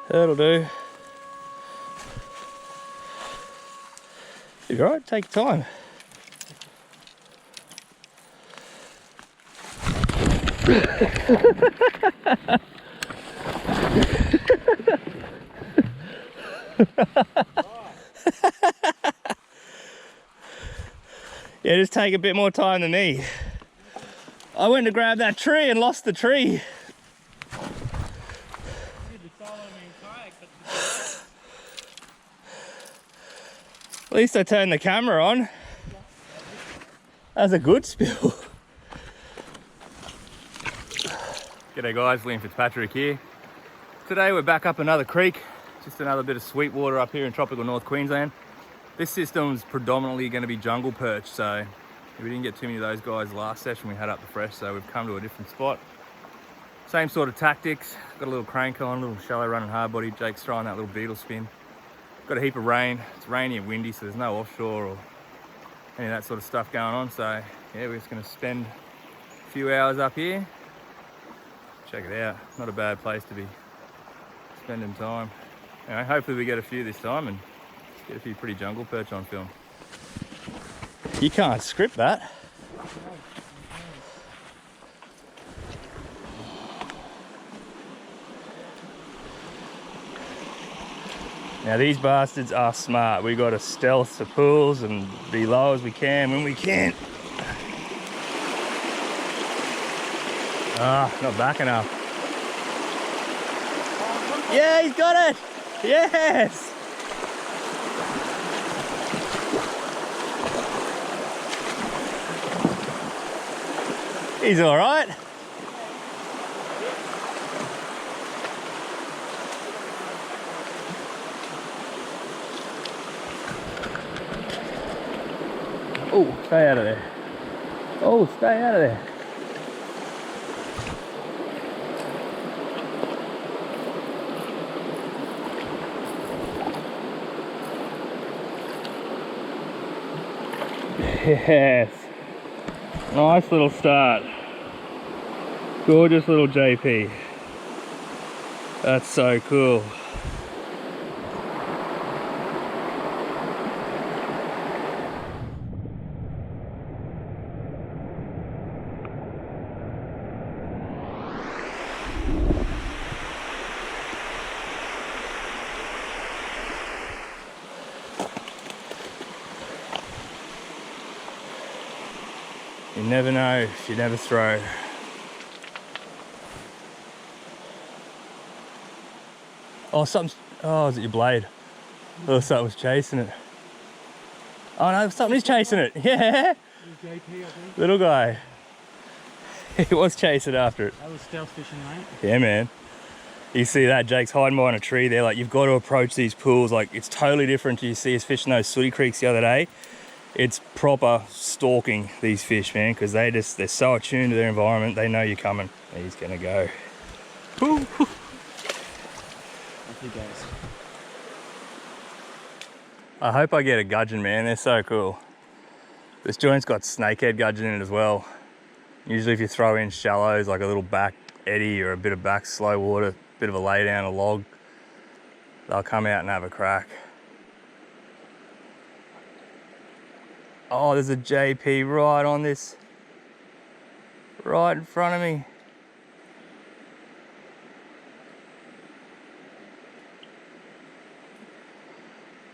That'll do. You're right, take your time. Yeah, just take a bit more time than me. I went to grab that tree and lost the tree. At least I turned the camera on. That's a good spill. G'day guys, Liam Fitzpatrick here. Today we're back up another creek, just another bit of sweet water up here in tropical North Queensland. This system's predominantly going to be jungle perch, so we didn't get too many of those guys last session we had up the fresh, so we've come to a different spot. Same sort of tactics, got a little crank on, a little shallow running hard body. Jake's trying that little beetle spin. Got a heap of rain, it's rainy and windy, so there's no offshore or any of that sort of stuff going on. So yeah, we're just going to spend a few hours up here. Check it out, not a bad place to be spending time. Anyway, hopefully we get a few this time and get a few pretty jungle perch on film. You can't script that. Now these bastards are smart. We got to stealth the pools and be low as we can when we can. Ah, not back enough. Yeah, he's got it! Yes! He's all right. Oh, stay out of there. Oh, stay out of there. Yes. Nice little start. Gorgeous little JP. That's so cool. You never know if you never throw. Oh, something's, oh, is it your blade? Oh, something was chasing it. Oh no, something is chasing it, yeah. JP, I think. Little guy. He was chasing after it. That was stealth fishing, mate. Yeah, man. You see that, Jake's hiding behind a tree there. Like, you've got to approach these pools. Like, it's totally different to you see us fishing those sooty creeks the other day. It's proper stalking these fish, man, because they're so attuned to their environment. They know you're coming. He's gonna go. Woo. Off he goes. I hope I get a gudgeon, man. They're so cool. This joint's got snakehead gudgeon in it as well. Usually if you throw in shallows, like a little back eddy or a bit of back slow water, bit of a lay down, a log, they'll come out and have a crack. Oh, there's a JP right on this, right in front of me.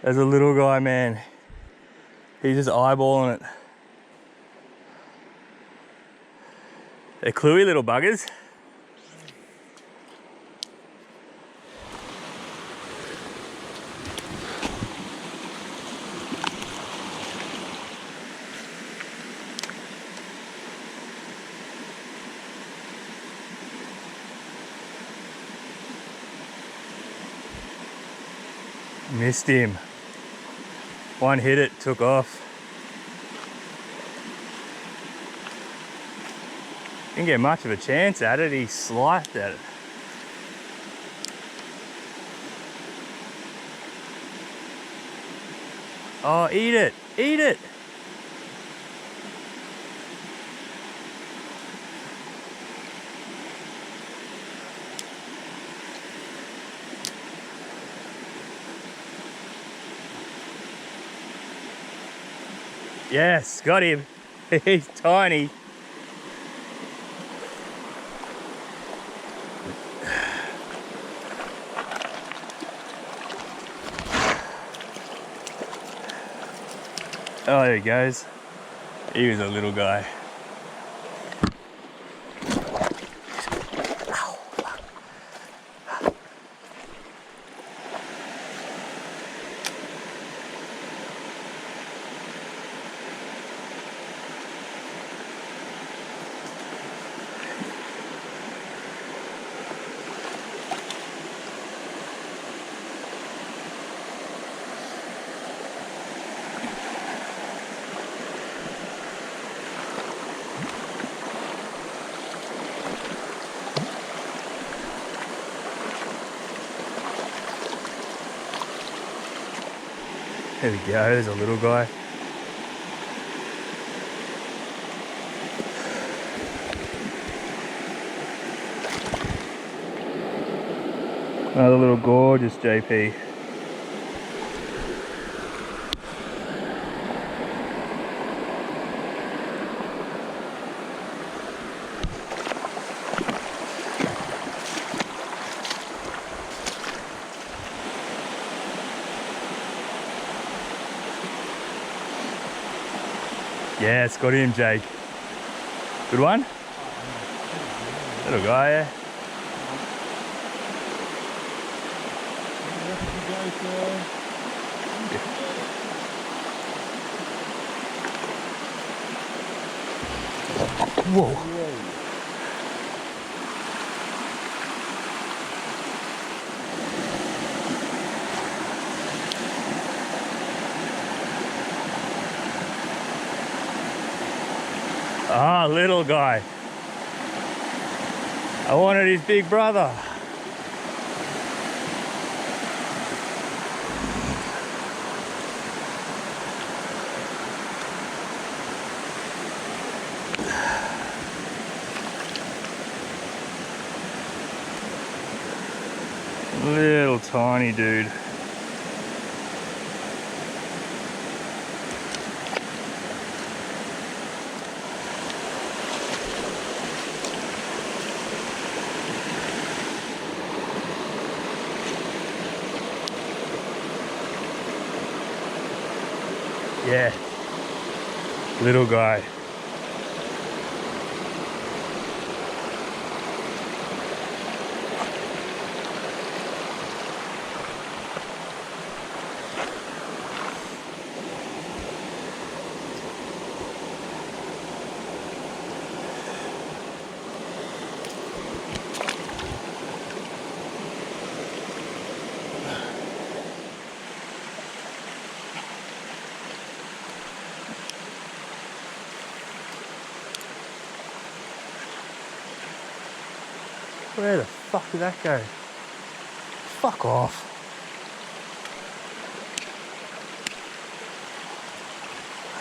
There's a little guy, man. He's just eyeballing it. They're cluey little buggers. Missed him. One hit it, took off. Didn't get much of a chance at it, he sliced at it. Oh, eat it, eat it. Yes, got him. He's tiny. Oh, there he goes. He was a little guy. There we go, there's a little guy. Another little gorgeous JP. Yeah, it's got him, Jake. Good one? Little guy, yeah. Whoa. Ah, little guy. I wanted his big brother. Little tiny dude. Yeah, little guy. Where the fuck did that go? Fuck off.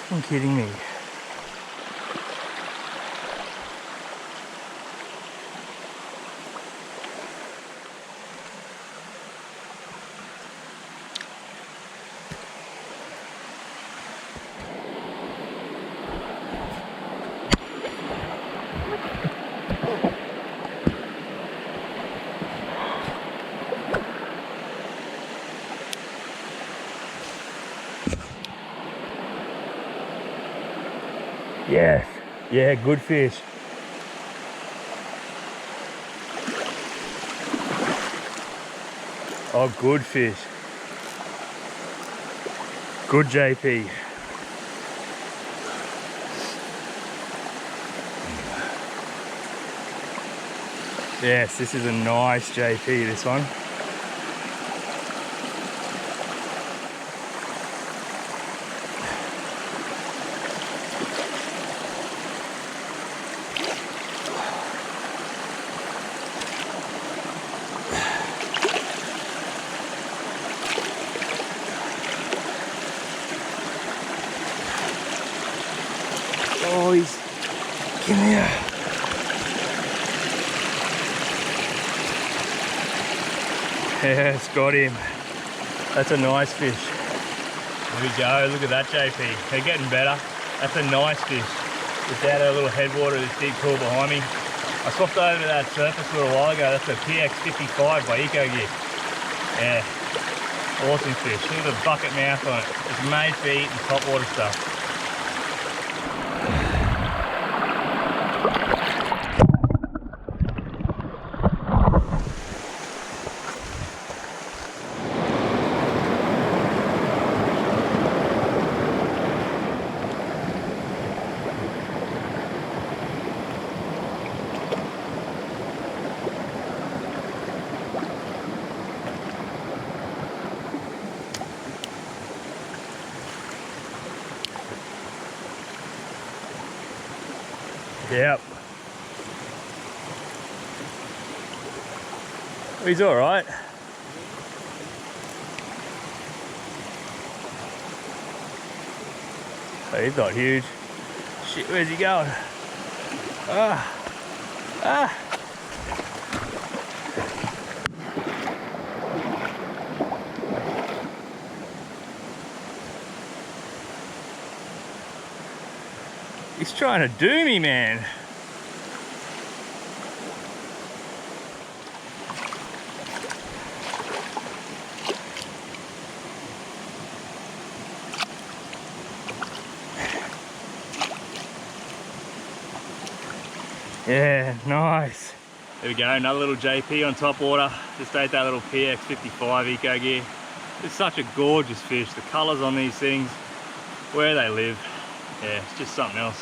Fucking kidding me. Yes, yeah, good fish. Oh, good fish. Good JP. Yes, this is a nice JP, this one. Oh, he's... Come here. Yes, got him. That's a nice fish. There we go, look at that JP. They're getting better. That's a nice fish. Just out of a little headwater of this big pool behind me. I swapped over to that surface a little while ago. That's a PX55 by Eco Gear. Yeah, awesome fish. Look at the bucket mouth on it. It's made for eating topwater stuff. Yep. He's all right. Oh, he's not huge. Shit, where's he going? Ah. He's trying to do me, man. Yeah, nice. There we go, another little JP on top water. Just ate that little PX55 Eco Gear. It's such a gorgeous fish. The colours on these things, where they live. Yeah, it's just something else.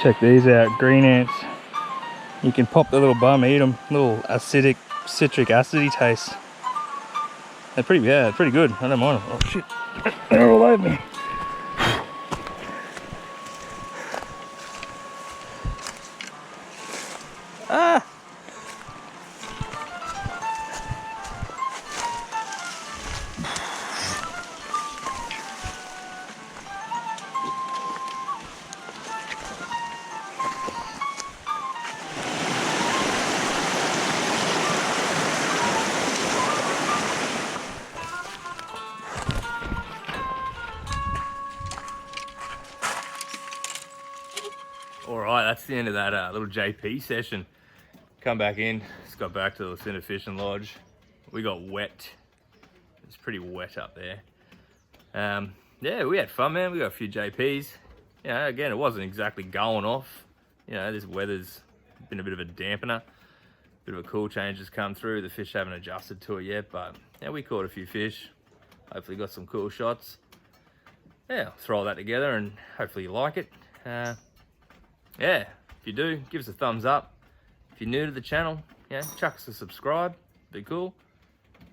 Check these out, green ants. You can pop the little bum, eat them. Little acidic, citric acidy taste. They're pretty, yeah, pretty good. I don't mind them. Oh shit, they're all over me. Ah! All right, that's the end of that little JP session. Come back in, just got back to the Center Fishing Lodge. We got wet. It's pretty wet up there. Yeah, we had fun, man. We got a few JPs. You know, again, it wasn't exactly going off. You know, this weather's been a bit of a dampener. Bit of a cool change has come through. The fish haven't adjusted to it yet, but yeah, we caught a few fish. Hopefully got some cool shots. Yeah, I'll throw all that together and hopefully you like it. Yeah, if you do, give us a thumbs up. If you're new to the channel, yeah, chuck us a subscribe. Be cool.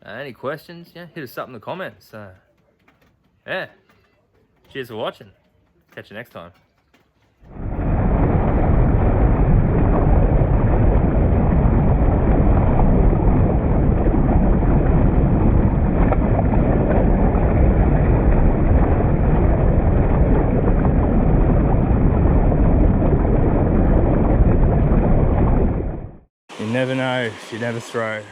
Any questions, yeah, hit us up in the comments. Yeah, cheers for watching. Catch you next time. You never know if you never throw.